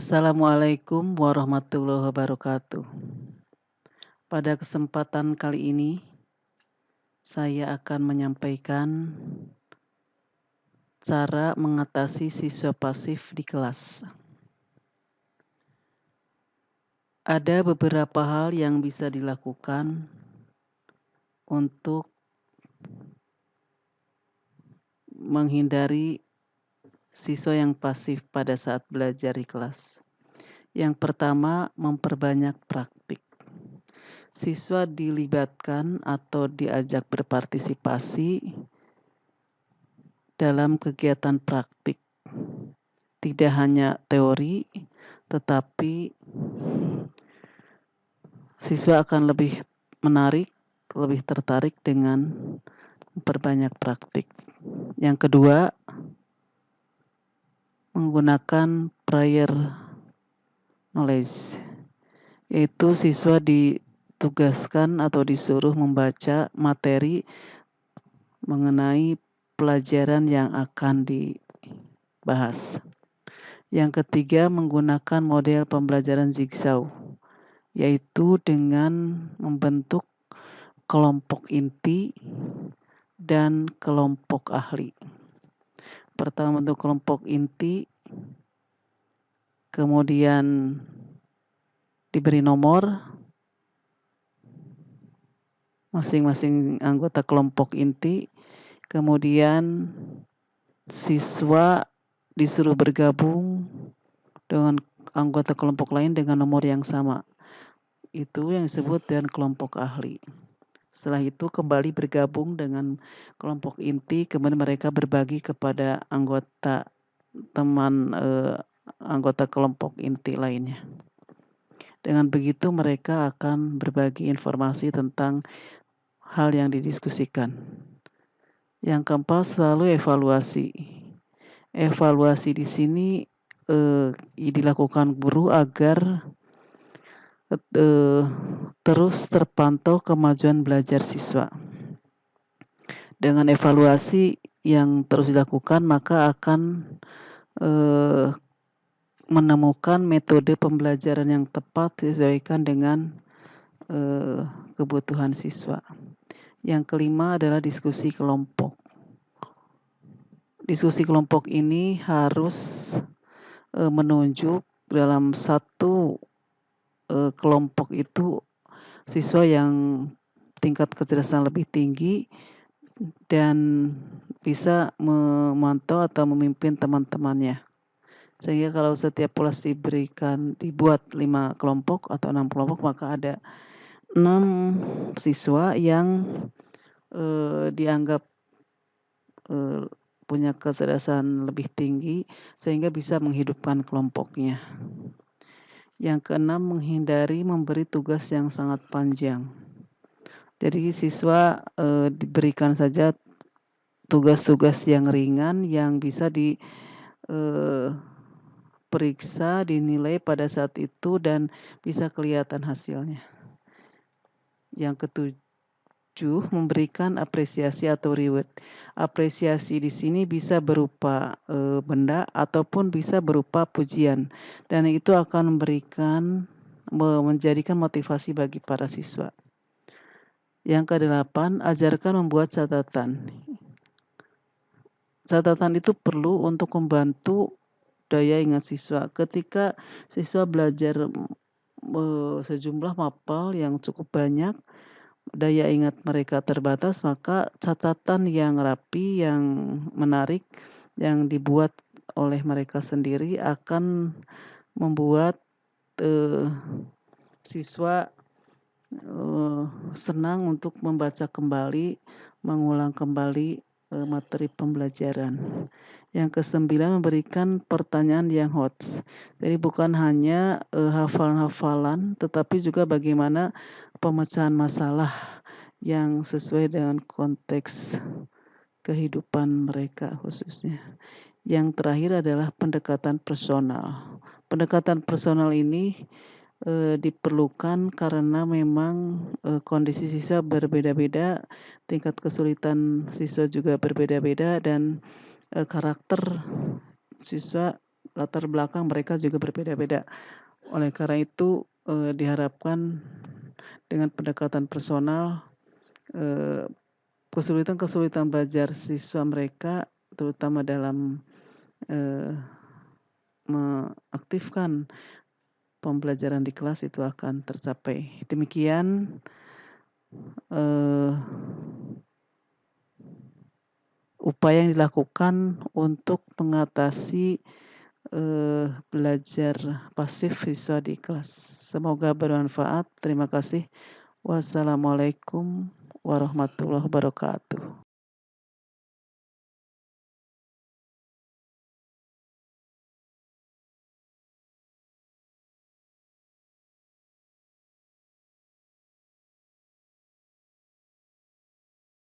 Assalamualaikum warahmatullahi wabarakatuh. Pada kesempatan kali ini, saya akan menyampaikan cara mengatasi siswa pasif di kelas. Ada beberapa hal yang bisa dilakukan untuk menghindari siswa yang pasif pada saat belajar di kelas. Yang pertama, memperbanyak praktik. Siswa dilibatkan atau diajak berpartisipasi dalam kegiatan praktik. Tidak hanya teori, tetapi siswa akan lebih tertarik dengan memperbanyak praktik. Yang kedua, menggunakan prior knowledge, yaitu siswa ditugaskan atau disuruh membaca materi mengenai pelajaran yang akan dibahas. Yang ketiga, menggunakan model pembelajaran jigsaw, yaitu dengan membentuk kelompok inti dan kelompok ahli. Pertama bentuk kelompok inti, kemudian diberi nomor masing-masing anggota kelompok inti, kemudian siswa disuruh bergabung dengan anggota kelompok lain dengan nomor yang sama. Itu yang disebut dengan kelompok ahli. Setelah itu kembali bergabung dengan kelompok inti, kemudian mereka berbagi kepada anggota kelompok inti lainnya. Dengan begitu mereka akan berbagi informasi tentang hal yang didiskusikan. Yang keempat, selalu evaluasi. Evaluasi di sini dilakukan guru agar terus terpantau kemajuan belajar siswa. Dengan evaluasi yang terus dilakukan, maka akan menemukan metode pembelajaran yang tepat disesuaikan dengan kebutuhan siswa. Yang kelima adalah diskusi kelompok. Diskusi kelompok ini harus menunjuk dalam satu kelompok itu siswa yang tingkat kecerdasan lebih tinggi dan bisa memantau atau memimpin teman-temannya. Sehingga kalau setiap kelas dibuat 5 kelompok atau 6 kelompok, maka ada 6 siswa yang dianggap punya kecerdasan lebih tinggi sehingga bisa menghidupkan kelompoknya. Yang keenam, menghindari memberi tugas yang sangat panjang. Jadi siswa diberikan saja tugas-tugas yang ringan yang bisa diperiksa, dinilai pada saat itu dan bisa kelihatan hasilnya. Yang ketujuh, memberikan apresiasi atau reward. Apresiasi di sini bisa berupa benda ataupun bisa berupa pujian, dan itu akan menjadikan motivasi bagi para siswa. Yang kedelapan, ajarkan membuat catatan. Catatan itu perlu untuk membantu daya ingat siswa. Ketika siswa belajar sejumlah mapel yang cukup banyak, daya ingat mereka terbatas, maka catatan yang rapi, yang menarik, yang dibuat oleh mereka sendiri akan membuat siswa senang untuk membaca kembali, mengulang kembali materi pembelajaran. Yang kesembilan, memberikan pertanyaan yang HOTS. Jadi bukan hanya hafalan-hafalan, tetapi juga bagaimana pemecahan masalah yang sesuai dengan konteks kehidupan mereka khususnya. Yang terakhir adalah pendekatan personal. Pendekatan personal ini diperlukan karena memang kondisi siswa berbeda-beda, tingkat kesulitan siswa juga berbeda-beda, dan karakter siswa latar belakang mereka juga berbeda-beda. Oleh karena itu, diharapkan dengan pendekatan personal, eee, kesulitan-kesulitan belajar siswa mereka terutama dalam, eee, mengaktifkan pembelajaran di kelas itu akan tercapai. Demikian, eee, upaya yang dilakukan untuk mengatasi, belajar pasif siswa di kelas. Semoga bermanfaat. Terima kasih. Wassalamualaikum warahmatullahi wabarakatuh.